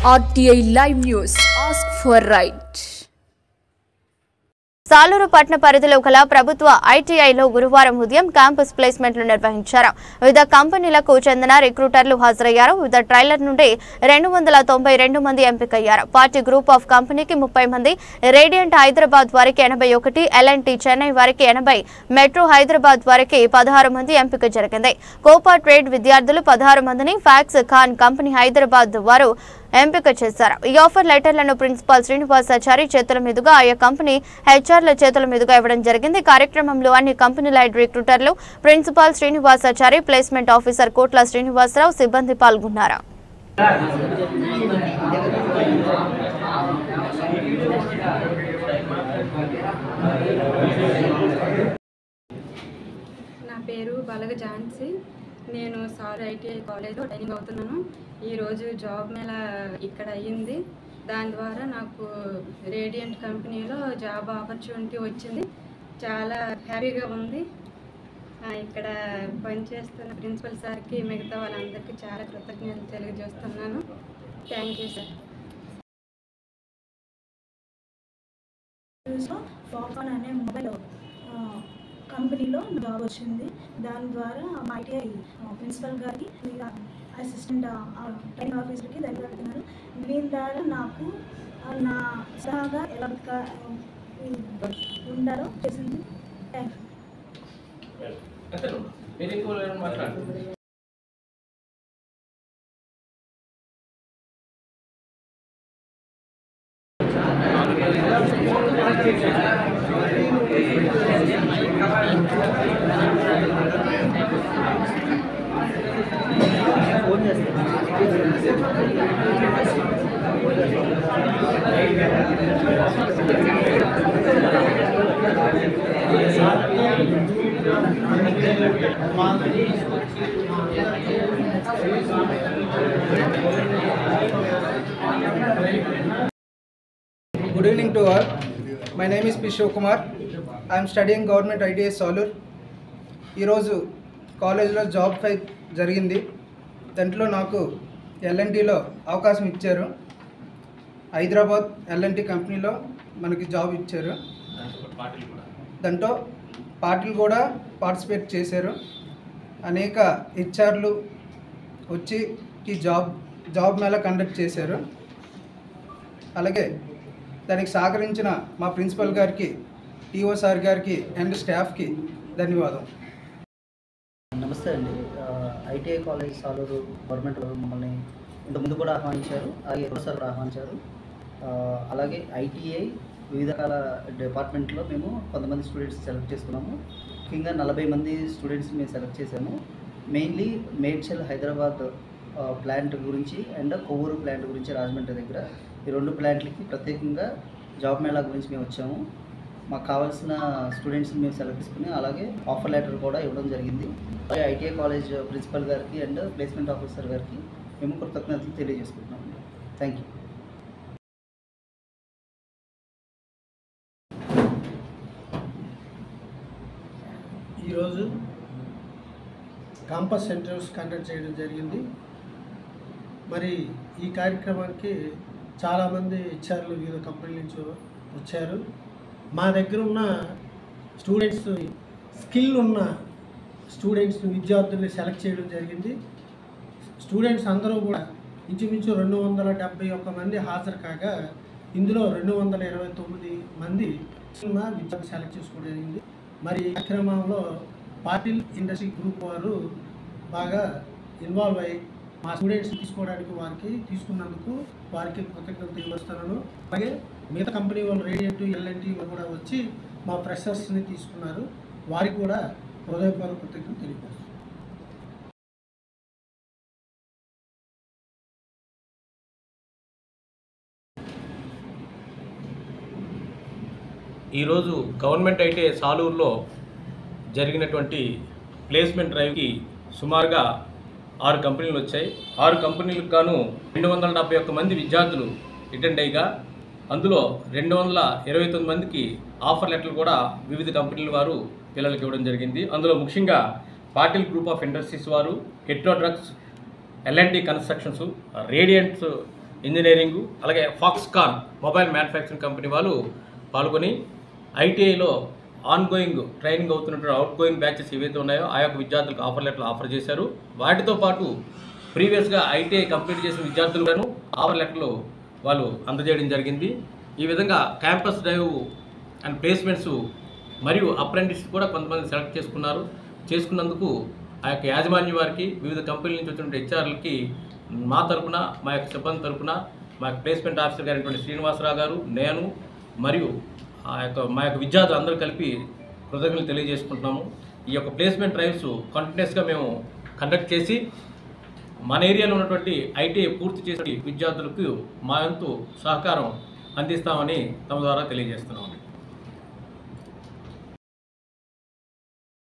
RTI Live News. Ask for right. Saluru పట్టణ పరిధిలో గల ప్రభుత్వ ఐటీఐలో గురువారం ఉదయం క్యాంపస్ ప్లేస్మెంట్లు నిర్వహించారు. వివిధ కంపెనీలకు చెందిన రిక్రూటర్లు హాజరయ్యారు. వివిధ ట్రైలర్ నుండి 292 మంది ఎంపికయ్యారు. పార్టీ గ్రూప్ ఆఫ్ కంపెనీకి 30 మంది, రేడియంట్ హైదరాబాద్ వారికి 81, ఎల్ఎన్టీ చెన్నై వారికి 80, మెట్రో హైదరాబాద్ వారికి 16 మంది ఎంపిక జరిగింది. కోపా ట్రేడ్ విద్యార్థులు 16 మందిని ఫ్యాక్స్ ఖాన్ కంపెనీ హైదరాబాద్ వారు ఎంపిక చేశారు. ఈ ఆఫర్ లెటర్లను ప్రిన్సిపాల్ శ్రీనివాసాచారి చేతుల మీదుగా ఆయా కంపెనీ హెచ్ఆర్ల చేతుల మీదుగా ఇవ్వడం జరిగింది. కార్యక్రమంలో అన్ని కంపెనీల రిక్రూటర్లు, ప్రిన్సిపాల్ శ్రీనివాసాచారి, ప్లేస్మెంట్ ఆఫీసర్ కోట్ల శ్రీనివాసరావు సిబ్బంది పాల్గొన్నారు. నా పేరు బలగ ఝాన్సీ. నేను సార్ ఐటీఐ కాలేజ్లో ట్రైనింగ్ అవుతున్నాను. ఈరోజు జాబ్ మేళ ఇక్కడ అయ్యింది. దాని ద్వారా నాకు రేడియంట్ కంపెనీలో జాబ్ ఆపర్చునిటీ వచ్చింది. చాలా హ్యాపీగా ఉంది. ఇక్కడ పనిచేస్తున్న ప్రిన్సిపల్ సార్కి, మిగతా వాళ్ళందరికీ చాలా కృతజ్ఞతలు తెలియజేస్తున్నాను. Thank you sir. ఫాకాన్ అనే మొబైల్ కంపెనీలో జాబ్ వచ్చింది. దాని ద్వారా మా ఐటీఐ ప్రిన్సిపల్ గారికి, అసిస్టెంట్ ట్రైనింగ్ ఆఫీసర్కి ధన్యవాదాలు. దీని ద్వారా నాకు నా సహాగా ఎలా ఉండాలో చేసింది. Thank you. Good evening to all. My name is P. Shivakumar. I am studying Government ITI Salur. ఈరోజు కాలేజ్లో జాబ్ ఫైర్ జరిగింది. దాంట్లో నాకు ఎల్ఎన్టీలో అవకాశం ఇచ్చారు. హైదరాబాద్ ఎల్ఎన్టీ కంపెనీలో మనకి జాబ్ ఇచ్చారు. దాంట్లో పార్టీలు కూడా పార్టిసిపేట్ చేశారు. అనేక హెచ్ఆర్లు వచ్చి ఈ జాబ్ మేళ కండక్ట్ చేశారు. అలాగే దానికి సహకరించిన మా ప్రిన్సిపల్ గారికి, టీఓ సార్ గారికి అండ్ స్టాఫ్కి ధన్యవాదం. నమస్తే అండి. ఐటీఐ కాలేజ్ సాలూరు గవర్నమెంట్ మమ్మల్ని ఇంతకుముందు కూడా ఆహ్వానించారు, అలాగే సార్ కూడా ఆహ్వానించారు. అలాగే ఐటీఐ వివిధ రకాల డిపార్ట్మెంట్లో మేము కొంతమంది స్టూడెంట్స్ సెలెక్ట్ చేసుకున్నాము. ముఖ్యంగా 40 మంది స్టూడెంట్స్ని మేము సెలెక్ట్ చేసాము. మెయిన్లీ మేడ్చల్ హైదరాబాద్ ప్లాంట్ గురించి అండ్ కొవ్వూరు ప్లాంట్ గురించి రాజమండ్రి దగ్గర ఈ 2 ప్లాంట్లకి ప్రత్యేకంగా జాబ్ మేళా గురించి మేము వచ్చాము. మాకు కావాల్సిన స్టూడెంట్స్ని మేము సెలెక్ట్ చేసుకుని అలాగే ఆఫర్ లెటర్ కూడా ఇవ్వడం జరిగింది. అలాగే ఐటీఐ కాలేజ్ ప్రిన్సిపల్ గారికి అండ్ ప్లేస్మెంట్ ఆఫీసర్ గారికి మేము కృతజ్ఞతలు తెలియజేసుకుంటున్నాము. Thank you. ఈరోజు క్యాంపస్ ఇంటర్వ్యూస్ కండక్ట్ చేయడం జరిగింది. మరి ఈ కార్యక్రమానికి చాలామంది హెచ్ఆర్లు వివిధ కంపెనీల నుంచి వచ్చారు. మా దగ్గర ఉన్న స్టూడెంట్స్, స్కిల్ ఉన్న స్టూడెంట్స్ని, విద్యార్థుల్ని సెలెక్ట్ చేయడం జరిగింది. స్టూడెంట్స్ అందరూ కూడా ఇంచుమించు 271 మంది హాజరు కాగా ఇందులో 229 మంది విద్యార్థులు సెలెక్ట్ చేసుకోవడం జరిగింది. మరి ఈ కార్యక్రమంలో పాటిల్ ఇండస్ట్రీ గ్రూప్ వారు బాగా ఇన్వాల్వ్ అయ్యి మా స్టూడెంట్స్ తీసుకోవడానికి తీసుకున్నందుకు వారికి కృతజ్ఞతలు తెలియజేస్తున్నాను. అలాగే మిగతా కంపెనీ వాళ్ళు రేడియంట్, ఎల్ఎన్టీ కూడా వచ్చి మా ఫ్రెషర్స్ని తీసుకున్నారు. వారికి కూడా హృదయపూర్వక కృతజ్ఞతలు తెలియజేస్తున్నాను. ఈరోజు గవర్నమెంట్ ఐటీఐ సాలూరులో జరిగినటువంటి ప్లేస్మెంట్ డ్రైవ్కి సుమారుగా 6 కంపెనీలు వచ్చాయి. 6 కంపెనీలకు గాను 271 మంది విద్యార్థులు అటెండ్ అయ్యగా అందులో 229 మందికి ఆఫర్ లెటర్లు కూడా వివిధ కంపెనీల వారు పిల్లలకు ఇవ్వడం జరిగింది. అందులో ముఖ్యంగా పాటిల్ గ్రూప్ ఆఫ్ ఇండస్ట్రీస్ వారు, Hetero drugs, L and T constructions, radiants engineering అలాగే ఫాక్స్కాన్ మొబైల్ మ్యానుఫ్యాక్చరింగ్ కంపెనీ వాళ్ళు పాల్గొని ఐటీఐలో ఆన్గోయింగ్ ట్రైనింగ్ అవుతున్నటువంటి అవుట్ గోయింగ్ బ్యాచెస్ ఏవైతే ఉన్నాయో ఆ యొక్క విద్యార్థులకు ఆఫర్ లెటర్లు ఆఫర్ చేశారు. వాటితో పాటు ప్రీవియస్గా ఐటీఐ కంప్లీట్ చేసిన విద్యార్థులను ఆఫర్ లెటర్లు వాళ్ళు అందజేయడం జరిగింది. ఈ విధంగా క్యాంపస్ డ్రైవ్ అండ్ ప్లేస్మెంట్స్ మరియు అప్రెంటిస్ కూడా కొంతమంది సెలెక్ట్ చేసుకున్నందుకు ఆ యొక్క యాజమాన్యం వారికి, వివిధ కంపెనీల నుంచి వచ్చిన హెచ్ఆర్లకి మా తరపున, మా యొక్క సిబ్బంది తరపున, మా యొక్క ప్లేస్మెంట్ ఆఫీసర్ గారైనటువంటి శ్రీనివాసరావు గారు, నేను మరియు మా యొక్క విద్యార్థులు అందరూ కలిపి కృతజ్ఞతలు తెలియజేసుకుంటున్నాము. ఈ యొక్క ప్లేస్మెంట్ డ్రైవ్స్ కంటిన్యూస్గా మేము కండక్ట్ చేసి మన ఏరియాలో ఉన్నటువంటి ఐటీఐ పూర్తి చేసే విద్యార్థులకు మా వంతు సహకారం అందిస్తామని తమ ద్వారా తెలియజేస్తున్నాము.